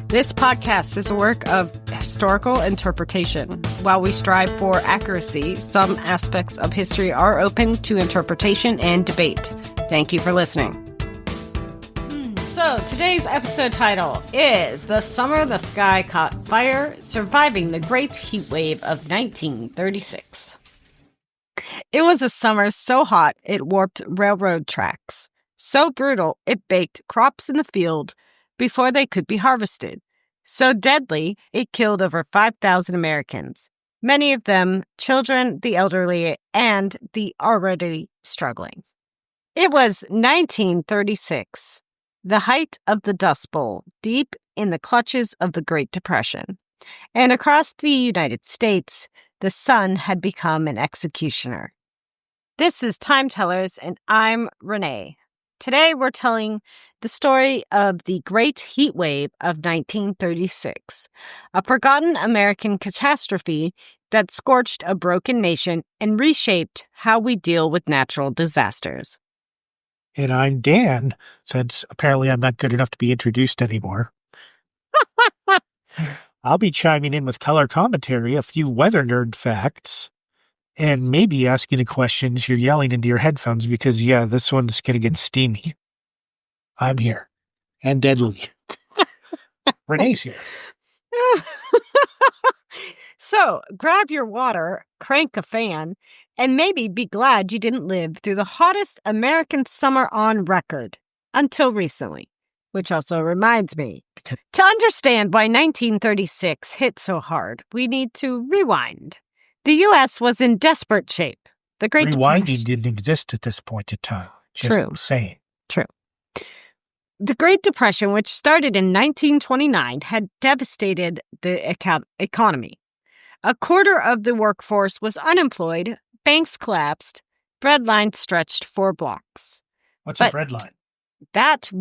This podcast is a work of historical interpretation. While we strive for accuracy, some aspects of history are open to interpretation and debate. Thank you for listening. So, today's episode title is The Summer the Sky Caught Fire, Surviving the Great Heat Wave of 1936. It was a summer so hot it warped railroad tracks. So brutal it baked crops in the field before they could be harvested. So deadly it killed over 5,000 Americans, many of them children, the elderly, and the already struggling. It was 1936. The height of the Dust Bowl, deep in the clutches of the Great Depression. And across the United States, the sun had become an executioner. This is Time Tellers, and I'm Renee. Today we're telling the story of the Great Heat Wave of 1936, a forgotten American catastrophe that scorched a broken nation and reshaped how we deal with natural disasters. And I'm Dan, since apparently I'm not good enough to be introduced anymore. I'll be chiming in with color commentary, a few weather nerd facts, and maybe asking the questions you're yelling into your headphones because, yeah, this one's going to get steamy. I'm here. And deadly. Renee's here. So, grab your water, crank a fan, and maybe be glad you didn't live through the hottest American summer on record, until recently. Which also reminds me, to understand why 1936 hit so hard, we need to rewind. The U.S. was in desperate shape. The Great Rewinding Depression didn't exist at this point in time. Just True. saying. True. The Great Depression, which started in 1929, had devastated the economy. A quarter of the workforce was unemployed, banks collapsed, bread lines stretched 4 blocks. What's a bread line? That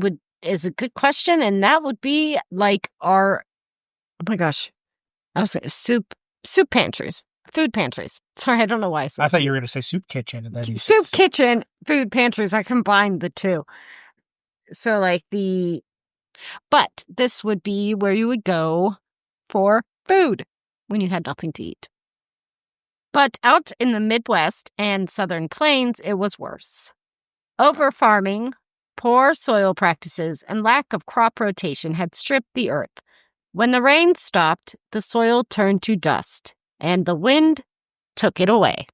is a good question, and that would be like our, oh my gosh, I was saying soup pantries, food pantries. Sorry, I don't know why I said I thought you were going to say soup kitchen. And then soup kitchen, food pantries. I combined the two. So but this would be where you would go for food when you had nothing to eat. But out in the Midwest and Southern Plains, it was worse. Over-farming, poor soil practices, and lack of crop rotation had stripped the earth. When the rain stopped, the soil turned to dust, and the wind took it away.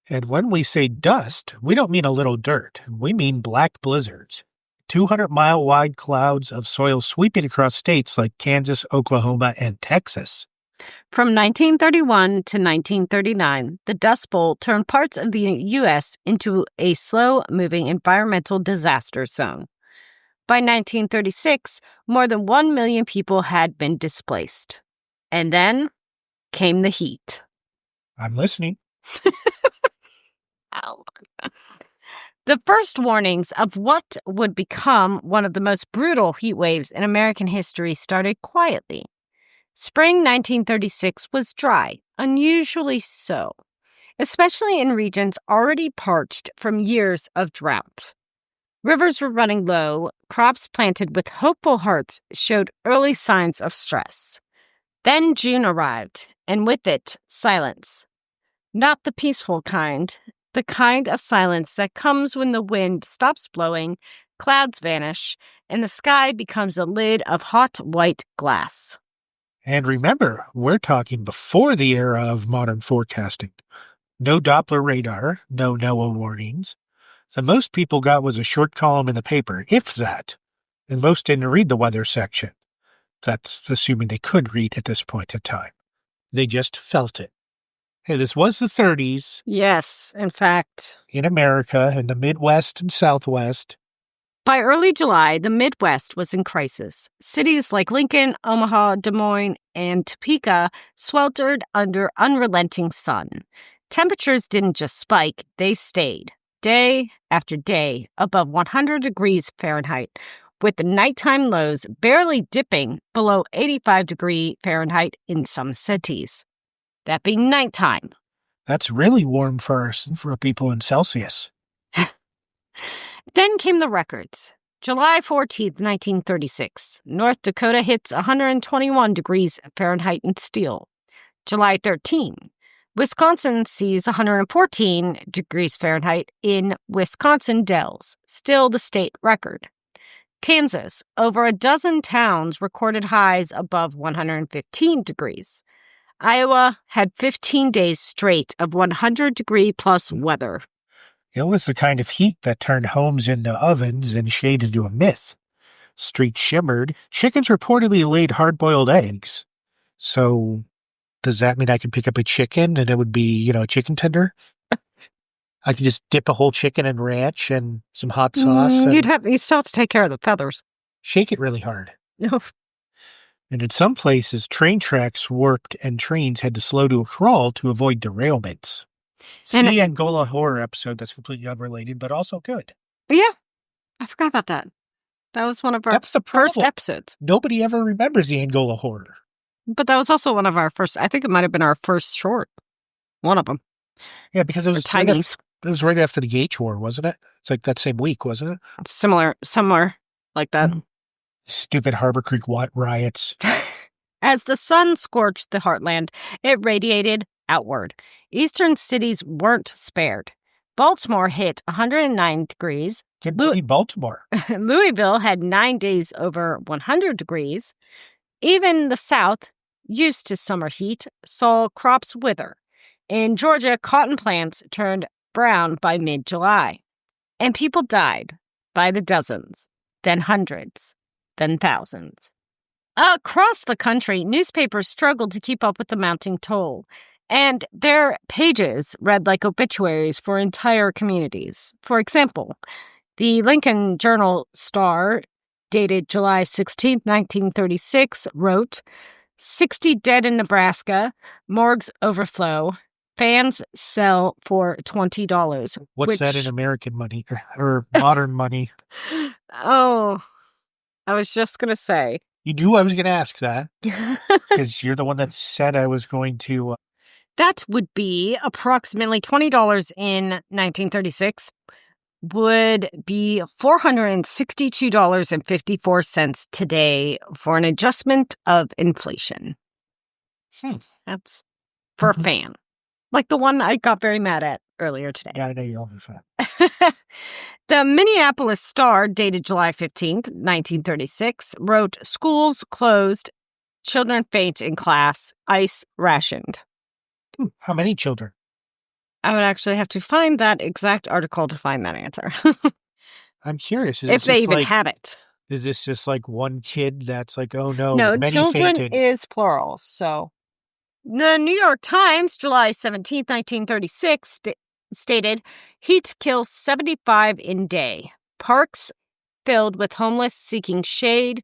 And when we say dust, we don't mean a little dirt. We mean black blizzards. 200-mile-wide clouds of soil sweeping across states like Kansas, Oklahoma, and Texas. From 1931 to 1939, the Dust Bowl turned parts of the U.S. into a slow-moving environmental disaster zone. By 1936, more than 1 million people had been displaced. And then came the heat. I'm listening. Ow. The first warnings of what would become one of the most brutal heat waves in American history started quietly. Spring 1936 was dry, unusually so, especially in regions already parched from years of drought. Rivers were running low, crops planted with hopeful hearts showed early signs of stress. Then June arrived, and with it, silence. Not the peaceful kind, the kind of silence that comes when the wind stops blowing, clouds vanish, and the sky becomes a lid of hot white glass. And remember, we're talking before the era of modern forecasting. No Doppler radar, no NOAA warnings. The most people got was a short column in the paper, if that. And most didn't read the weather section. That's assuming they could read at this point in time. They just felt it. Hey, this was the 30s. Yes, in fact. In America, in the Midwest and Southwest. By early July, the Midwest was in crisis. Cities like Lincoln, Omaha, Des Moines, and Topeka sweltered under unrelenting sun. Temperatures didn't just spike, they stayed, day after day, above 100 degrees Fahrenheit, with the nighttime lows barely dipping below 85 degrees Fahrenheit in some cities. That being nighttime. That's really warm for people in Celsius. Then came the records. July 14th, 1936. North Dakota hits 121 degrees Fahrenheit in steel. July 13th. Wisconsin sees 114 degrees Fahrenheit in Wisconsin Dells, still the state record. Kansas, over a dozen towns recorded highs above 115 degrees. Iowa had 15 days straight of 100-degree plus weather. It was the kind of heat that turned homes into ovens and shade into a myth. Streets shimmered. Chickens reportedly laid hard-boiled eggs. So, does that mean I could pick up a chicken and it would be, a chicken tender? I could just dip a whole chicken in ranch and some hot sauce. You'd still have to take care of the feathers. Shake it really hard. No. And in some places, train tracks worked and trains had to slow to a crawl to avoid derailments. See Angola horror episode that's completely unrelated, but also good. Yeah, I forgot about that. That was one of our first episodes. Nobody ever remembers the Angola horror. But that was also one of our first, I think it might have been our first short. One of them. Yeah, because it was right after the Gage War, wasn't it? It's like that same week, wasn't it? Similar, somewhere like that. Stupid Harbor Creek riots. As the sun scorched the heartland, it radiated outward. Eastern cities weren't spared. Baltimore hit 109 degrees. Baltimore. Louisville had 9 days over 100 degrees. Even the South, used to summer heat, saw crops wither. In Georgia, cotton plants turned brown by mid-July. And people died by the dozens, then hundreds, then thousands. Across the country, newspapers struggled to keep up with the mounting toll, and their pages read like obituaries for entire communities. For example, the Lincoln Journal-Star, dated July 16, 1936, wrote, 60 dead in Nebraska, morgues overflow, fans sell for $20. What's that in American money or modern money? Oh, I was just going to say. You knew I was going to ask that because you're the one that said I was going to. That would be approximately $20 in 1936, would be $462.54 today for an adjustment of inflation. That's for a fan. Like the one I got very mad at earlier today. Yeah, I know you're only a fan. The Minneapolis Star, dated July 15th, 1936, wrote, schools closed, children faint in class, ice rationed. How many children? I would actually have to find that exact article to find that answer. I'm curious. If they even have it. Is this just like one kid that's like, oh no, no, many children fainted? Is plural, so. The New York Times, July 17th, 1936, stated, heat kills 75 in day. Parks filled with homeless seeking shade.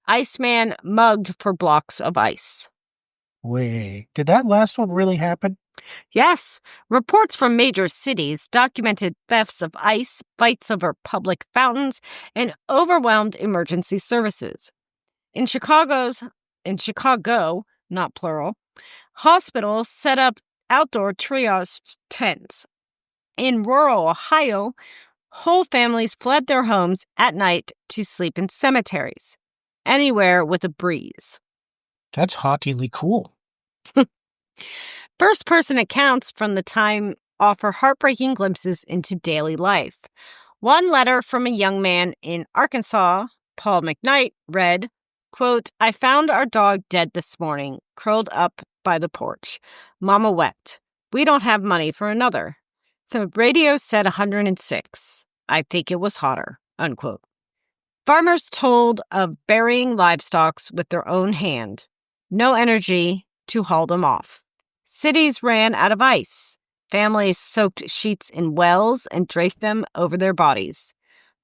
Iceman mugged for blocks of ice. Wait, did that last one really happen? Yes. Reports from major cities documented thefts of ice, fights over public fountains, and overwhelmed emergency services. In Chicago, not plural, hospitals set up outdoor triage tents. In rural Ohio, whole families fled their homes at night to sleep in cemeteries, anywhere with a breeze. That's hauntingly cool. First-person accounts from the time offer heartbreaking glimpses into daily life. One letter from a young man in Arkansas, Paul McKnight, read, quote, I found our dog dead this morning, curled up by the porch. Mama wept. We don't have money for another. The radio said 106. I think it was hotter, unquote. Farmers told of burying livestock with their own hand. No energy to haul them off. Cities ran out of ice. Families soaked sheets in wells and draped them over their bodies.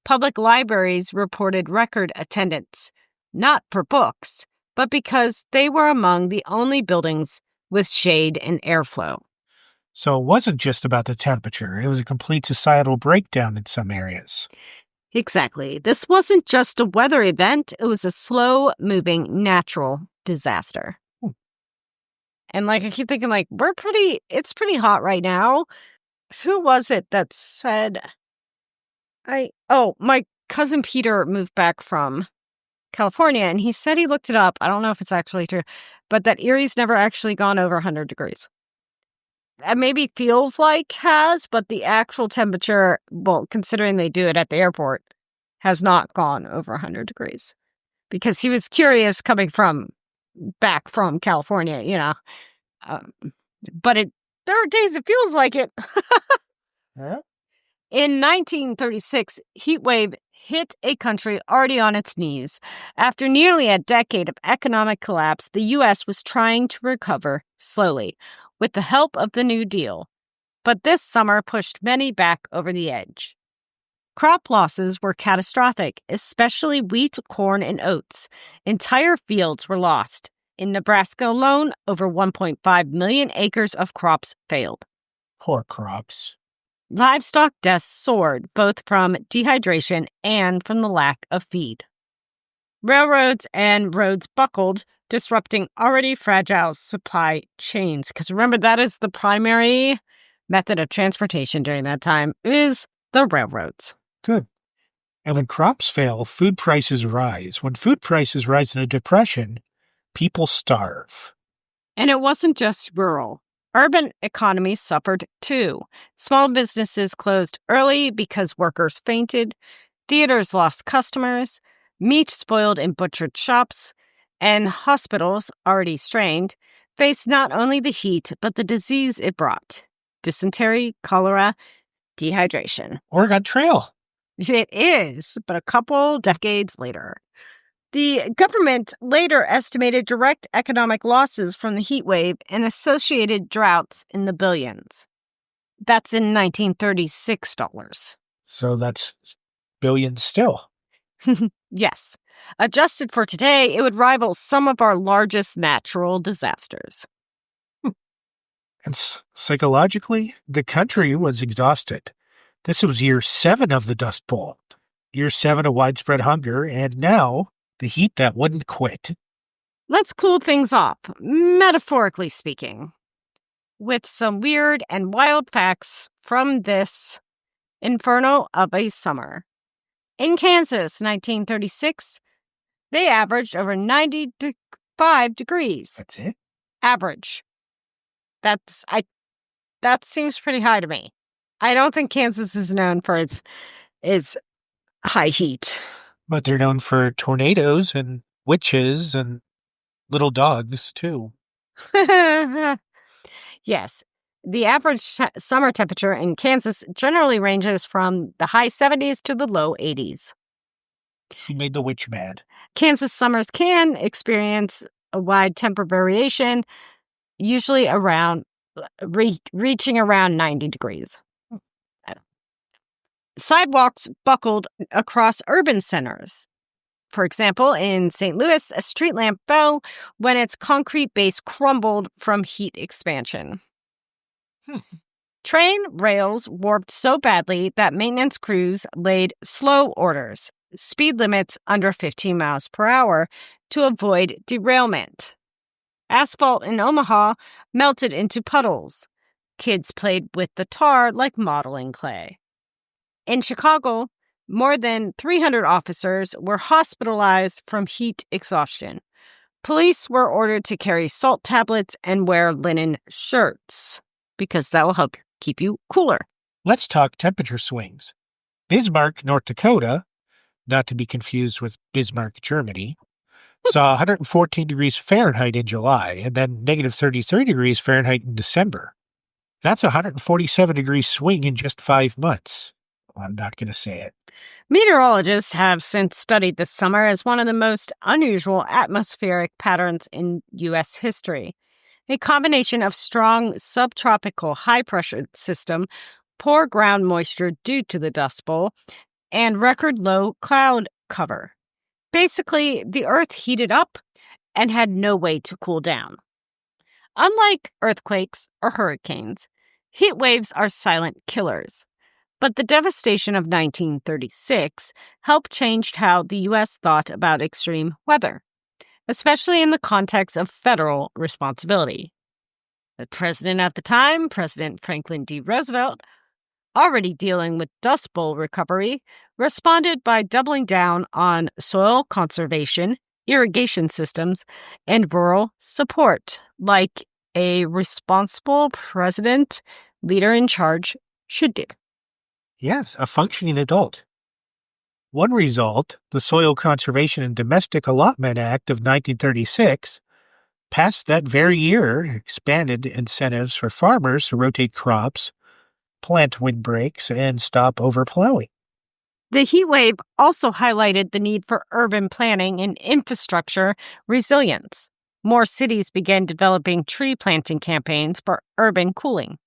Public libraries reported record attendance, not for books, but because they were among the only buildings with shade and airflow. So it wasn't just about the temperature. It was a complete societal breakdown in some areas. Exactly. This wasn't just a weather event. It was a slow-moving natural disaster. And I keep thinking it's pretty hot right now. Who was it that said, my cousin Peter moved back from California, and he said he looked it up. I don't know if it's actually true, but that Erie's never actually gone over 100 degrees. It maybe feels like has, but the actual temperature, well, considering they do it at the airport, has not gone over 100 degrees. Because he was curious coming back from California, you know. But there are days it feels like it. Huh? In 1936, Heatwave hit a country already on its knees. After nearly a decade of economic collapse, the U.S. was trying to recover slowly with the help of the New Deal. But this summer pushed many back over the edge. Crop losses were catastrophic, especially wheat, corn, and oats. Entire fields were lost. In Nebraska alone, over 1.5 million acres of crops failed. Poor crops. Livestock deaths soared, both from dehydration and from the lack of feed. Railroads and roads buckled, disrupting already fragile supply chains. Because remember, that is the primary method of transportation during that time, is the railroads. Good. And when crops fail, food prices rise. When food prices rise in a depression, people starve. And it wasn't just rural. Urban economies suffered too. Small businesses closed early because workers fainted. Theaters lost customers. Meat spoiled in butchered shops. And hospitals, already strained, faced not only the heat, but the disease it brought. Dysentery, cholera, dehydration. Oregon Trail. It is, but a couple decades later. The government later estimated direct economic losses from the heat wave and associated droughts in the billions. That's in 1936 dollars. So that's billions still. Yes. Adjusted for today, it would rival some of our largest natural disasters. And psychologically, the country was exhausted. This was year 7 of the Dust Bowl, year 7 of widespread hunger, and now the heat that wouldn't quit. Let's cool things off, metaphorically speaking, with some weird and wild facts from this inferno of a summer. In Kansas, 1936, they averaged over 95 degrees. That's it? Average. That seems pretty high to me. I don't think Kansas is known for its high heat. But they're known for tornadoes and witches and little dogs, too. Yes. The average summer temperature in Kansas generally ranges from the high 70s to the low 80s. You made the witch mad. Kansas summers can experience a wide temper variation, usually around reaching around 90 degrees. Sidewalks buckled across urban centers. For example, in St. Louis, a street lamp fell when its concrete base crumbled from heat expansion. Train rails warped so badly that maintenance crews laid slow orders, speed limits under 15 miles per hour, to avoid derailment. Asphalt in Omaha melted into puddles. Kids played with the tar like modeling clay. In Chicago, more than 300 officers were hospitalized from heat exhaustion. Police were ordered to carry salt tablets and wear linen shirts, because that will help keep you cooler. Let's talk temperature swings. Bismarck, North Dakota, not to be confused with Bismarck, Germany, saw 114 degrees Fahrenheit in July and then negative 33 degrees Fahrenheit in December. That's a 147 degree swing in just 5 months. I'm not going to say it. Meteorologists have since studied this summer as one of the most unusual atmospheric patterns in U.S. history. A combination of strong subtropical high-pressure system, poor ground moisture due to the Dust Bowl, and record low cloud cover. Basically, the Earth heated up and had no way to cool down. Unlike earthquakes or hurricanes, heat waves are silent killers. But the devastation of 1936 helped change how the U.S. thought about extreme weather, especially in the context of federal responsibility. The president at the time, President Franklin D. Roosevelt, already dealing with Dust Bowl recovery, responded by doubling down on soil conservation, irrigation systems, and rural support, like a responsible president, leader in charge, should do. Yes, a functioning adult. One result, the Soil Conservation and Domestic Allotment Act of 1936, passed that very year, expanded incentives for farmers to rotate crops, plant windbreaks, and stop overplowing. The heat wave also highlighted the need for urban planning and infrastructure resilience. More cities began developing tree planting campaigns for urban cooling.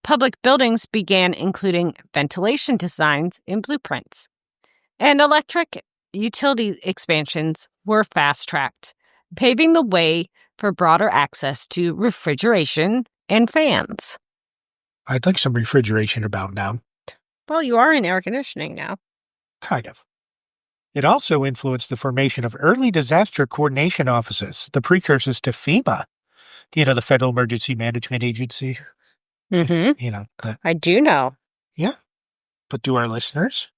Public buildings began including ventilation designs in blueprints. And electric utility expansions were fast-tracked, paving the way for broader access to refrigeration and fans. I'd like some refrigeration about now. Well, you are in air conditioning now. Kind of. It also influenced the formation of early disaster coordination offices, the precursors to FEMA. The Federal Emergency Management Agency. Mm-hmm. I do know. Yeah. But do our listeners?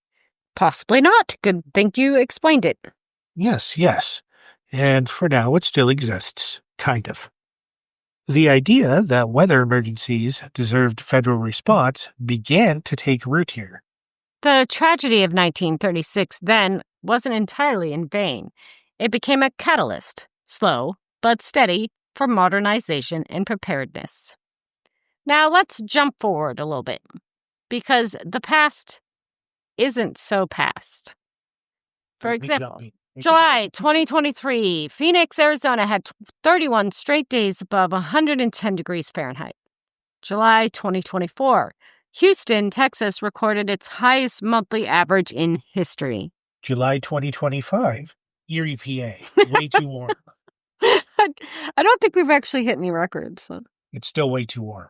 Possibly not. Good thing you explained it. Yes. And for now, it still exists. Kind of. The idea that weather emergencies deserved federal response began to take root here. The tragedy of 1936 then wasn't entirely in vain. It became a catalyst, slow but steady, for modernization and preparedness. Now let's jump forward a little bit, because the past isn't so past. For example, July 2023, Phoenix, Arizona had 31 straight days above 110 degrees Fahrenheit. July 2024, Houston, Texas recorded its highest monthly average in history. July 2025, Erie, PA, way too warm. I don't think we've actually hit any records. So. It's still way too warm.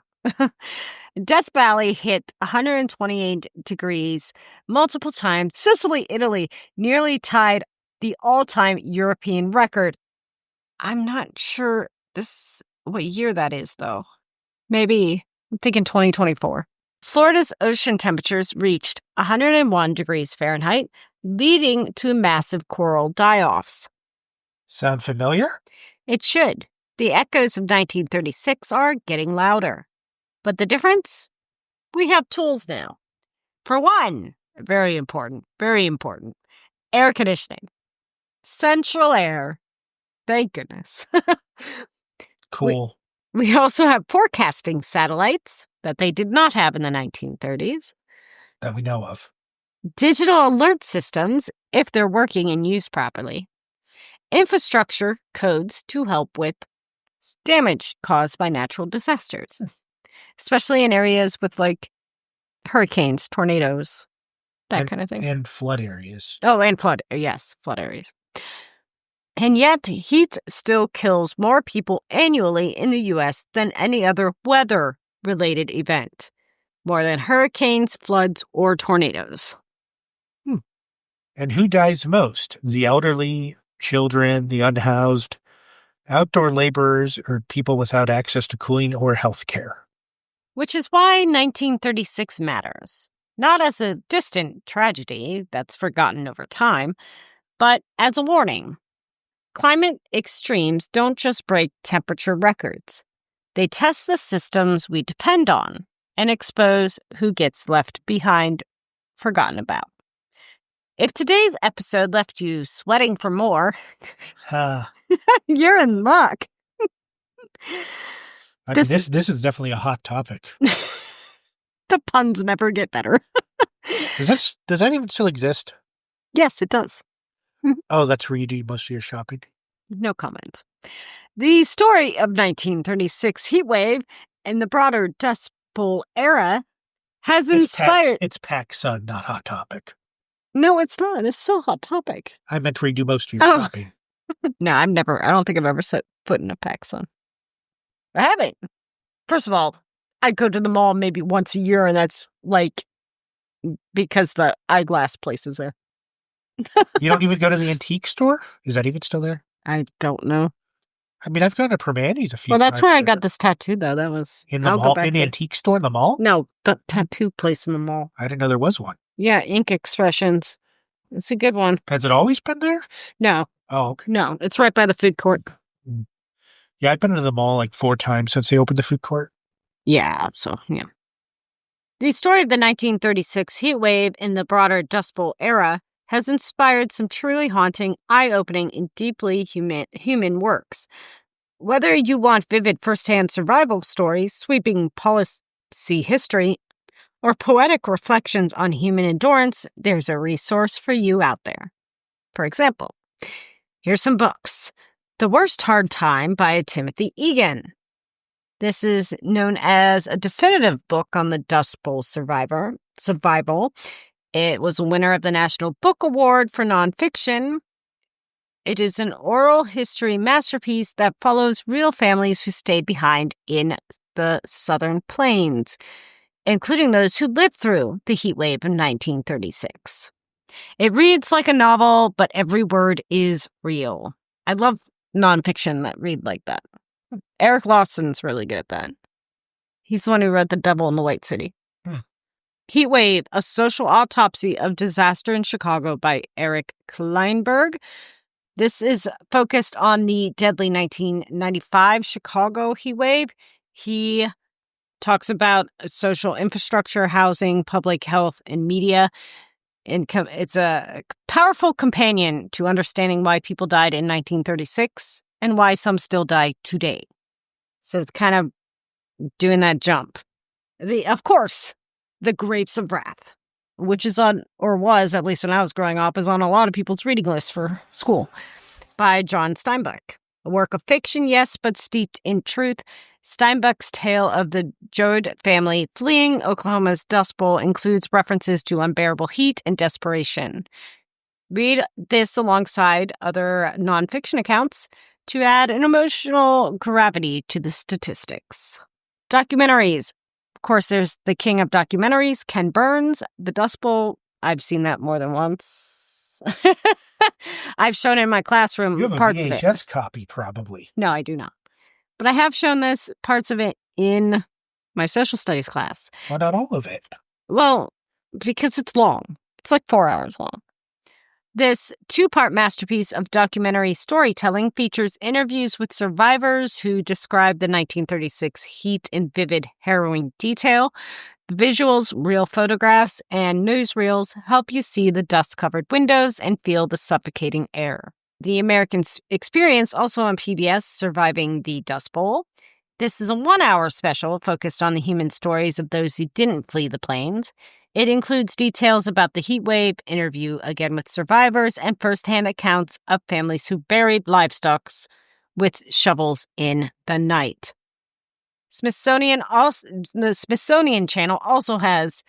Death Valley hit 128 degrees multiple times. Sicily, Italy nearly tied the all-time European record. I'm not sure what year that is, though. Maybe, I'm thinking 2024. Florida's ocean temperatures reached 101 degrees Fahrenheit, leading to massive coral die-offs. Sound familiar? It should. The echoes of 1936 are getting louder. But the difference? We have tools now. For one, very important, air conditioning. Central air. Thank goodness. Cool. We also have forecasting satellites that they did not have in the 1930s. That we know of. Digital alert systems, if they're working and used properly. Infrastructure codes to help with damage caused by natural disasters. Especially in areas with, hurricanes, tornadoes, that kind of thing. And flood areas. Oh, and flood areas. And yet, heat still kills more people annually in the U.S. than any other weather-related event. More than hurricanes, floods, or tornadoes. And who dies most? The elderly, children, the unhoused, outdoor laborers, or people without access to cooling or health care? Which is why 1936 matters. Not as a distant tragedy that's forgotten over time, but as a warning. Climate extremes don't just break temperature records. They test the systems we depend on and expose who gets left behind, forgotten about. If today's episode left you sweating for more, you're in luck. This is definitely a hot topic. The puns never get better. Does that even still exist? Yes, it does. Oh, that's where you do most of your shopping? No comment. The story of 1936 heatwave and the broader Dust Bowl era has inspired... It's Pack Sun, not Hot Topic. No, it's not. It's still Hot Topic. I meant where you do most of your shopping. No, I don't think I've ever set foot in a Pack Sun. I haven't. First of all, I go to the mall maybe once a year, and that's because the eyeglass place is there. You don't even go to the antique store? Is that even still there? I don't know. I mean, I've gone to Permanis a few Well, times. that's where I got this tattoo, though. That was in the I'll mall, go back in the there. antique store in the mall. No, the tattoo place in the mall. I didn't know there was one. Yeah, ink expressions. It's a good one. Has it always been there? No, Oh, okay. no, it's right by the food court. Yeah, I've been to the mall like 4 times since they opened the food court. Yeah, so, yeah. The story of the 1936 heat wave in the broader Dust Bowl era has inspired some truly haunting, eye-opening, and deeply human works. Whether you want vivid first-hand survival stories, sweeping policy history, or poetic reflections on human endurance, there's a resource for you out there. For example, here's some books. The Worst Hard Time by Timothy Egan. This is known as a definitive book on the Dust Bowl survival. It was a winner of the National Book Award for nonfiction. It is an oral history masterpiece that follows real families who stayed behind in the Southern Plains, including those who lived through the heat wave of 1936. It reads like a novel, but every word is real. I love nonfiction that read like that. Eric Lawson's really good at that. He's the one who wrote The Devil in the White City. Heatwave, A Social Autopsy of Disaster in Chicago by Eric Kleinberg. This is focused on the deadly 1995 Chicago heatwave. He talks about social infrastructure, housing, public health, and media. It's a powerful companion to understanding why people died in 1936 and why some still die today. So it's kind of doing that jump. Of course, The Grapes of Wrath, which is on, or was, at least when I was growing up, is on a lot of people's reading list for school, by John Steinbeck. A work of fiction, yes, but steeped in truth. Steinbeck's tale of the Joad family fleeing Oklahoma's Dust Bowl includes references to unbearable heat and desperation. Read this alongside other nonfiction accounts to add an emotional gravity to the statistics. Documentaries. Of course, there's the king of documentaries, Ken Burns. The Dust Bowl, I've seen that more than once. I've shown it in my classroom You have parts a of it. VHS copy, probably. No, I do not. But I have shown this parts of it in my social studies class. Why not all of it? Well, because it's long. It's like 4 hours long. This 2-part masterpiece of documentary storytelling features interviews with survivors who describe the 1936 heat in vivid, harrowing detail. Visuals, real photographs, and newsreels help you see the dust-covered windows and feel the suffocating air. The American Experience, also on PBS, Surviving the Dust Bowl. This is a 1-hour special focused on the human stories of those who didn't flee the plains. It includes details about the heat wave, interview again with survivors, and firsthand accounts of families who buried livestock with shovels in the night. The Smithsonian Channel also has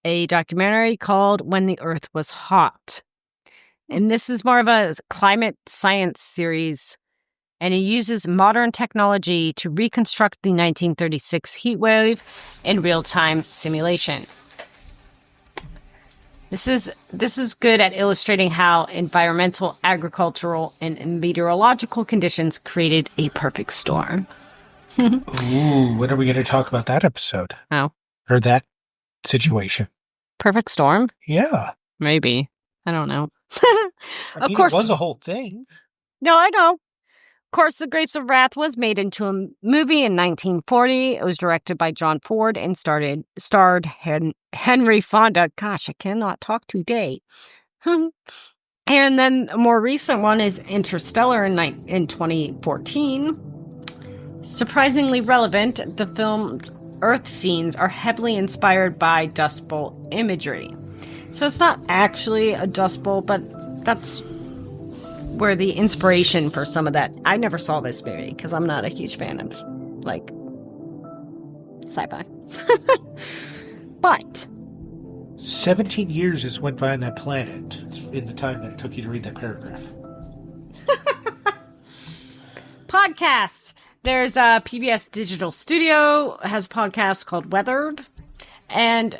a documentary called When the Earth Was Hot. And this is more of a climate science series, and it uses modern technology to reconstruct the 1936 heat wave in real-time simulation. This is good at illustrating how environmental, agricultural, and meteorological conditions created a perfect storm. Ooh, when are we going to talk about that episode? Oh. Or that situation? Perfect storm? Yeah. Maybe. I don't know. Of course. It was a whole thing. No, I know. Of course, The Grapes of Wrath was made into a movie in 1940. It was directed by John Ford and starred Henry Fonda. Gosh, I cannot talk today. And then a more recent one is Interstellar in 2014. Surprisingly relevant, the film's Earth scenes are heavily inspired by Dust Bowl imagery. So it's not actually a Dust Bowl, but that's where the inspiration for some of that. I never saw this movie because I'm not a huge fan of, like, sci-fi. But 17 years has went by on that planet in the time that it took you to read that paragraph. Podcast. There's a PBS Digital Studio has a podcast called Weathered, and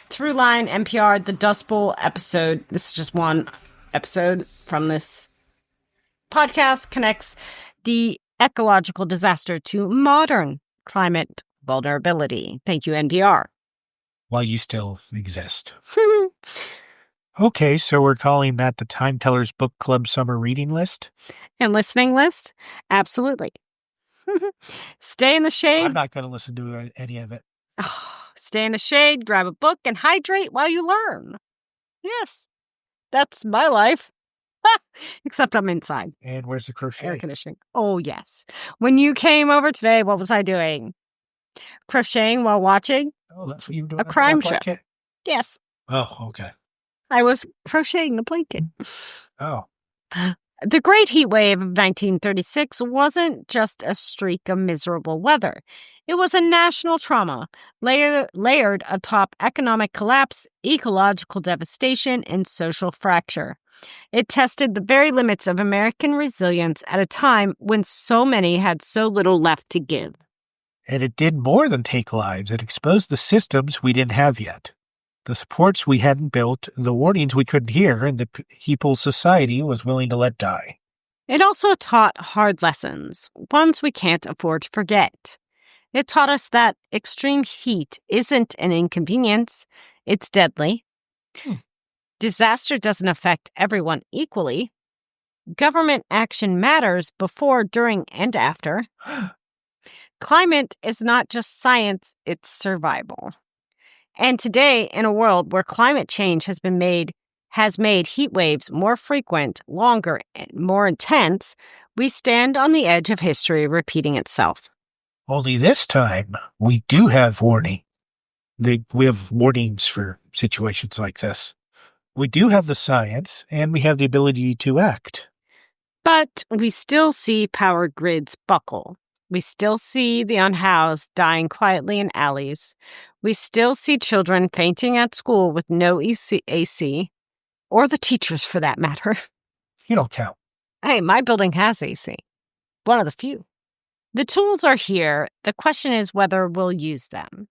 Throughline NPR, the Dust Bowl episode. This is just one episode from this podcast, connects the ecological disaster to modern climate vulnerability. Thank you, NPR. While you still exist. Okay, so we're calling that the Time Tellers Book Club Summer Reading List? And listening list? Absolutely. Stay in the shade. I'm not going to listen to any of it. Stay in the shade, grab a book, and hydrate while you learn. Yes, that's my life. Except I'm inside. And where's the crochet? Air conditioning. Oh, yes. When you came over today, what was I doing? Crocheting while watching? Oh, that's what you were doing? A crime show. Yes. Oh, okay. I was crocheting a blanket. Oh. The Great Heat Wave of 1936 wasn't just a streak of miserable weather. It was a national trauma, layered atop economic collapse, ecological devastation, and social fracture. It tested the very limits of American resilience at a time when so many had so little left to give. And it did more than take lives. It exposed the systems we didn't have yet. The supports we hadn't built, the warnings we couldn't hear, and the people society was willing to let die. It also taught hard lessons, ones we can't afford to forget. It taught us that extreme heat isn't an inconvenience, it's deadly. Disaster doesn't affect everyone equally. Government action matters before, during, and after. Climate is not just science, it's survival. And today, in a world where climate change has made heat waves more frequent, longer, and more intense, we stand on the edge of history repeating itself. Only this time, we do have warning. We have warnings for situations like this. We do have the science, and we have the ability to act. But we still see power grids buckle. We still see the unhoused dying quietly in alleys. We still see children fainting at school with no AC, or the teachers for that matter. You don't count. Hey, my building has AC. One of the few. The tools are here. The question is whether we'll use them.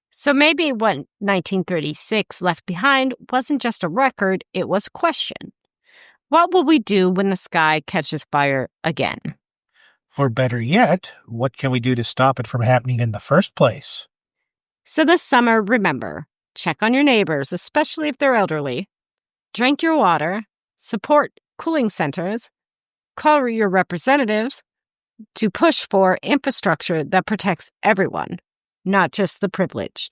So maybe what 1936 left behind wasn't just a record, it was a question. What will we do when the sky catches fire again? Or better yet, what can we do to stop it from happening in the first place? So this summer, remember, check on your neighbors, especially if they're elderly. Drink your water, support cooling centers, call your representatives to push for infrastructure that protects everyone, not just the privileged.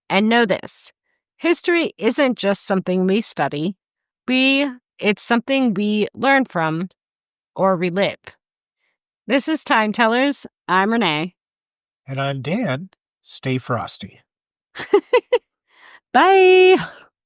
And know this, history isn't just something we study. It's something we learn from or relive. This is Time Tellers. I'm Renee. And I'm Dan. Stay frosty. Bye.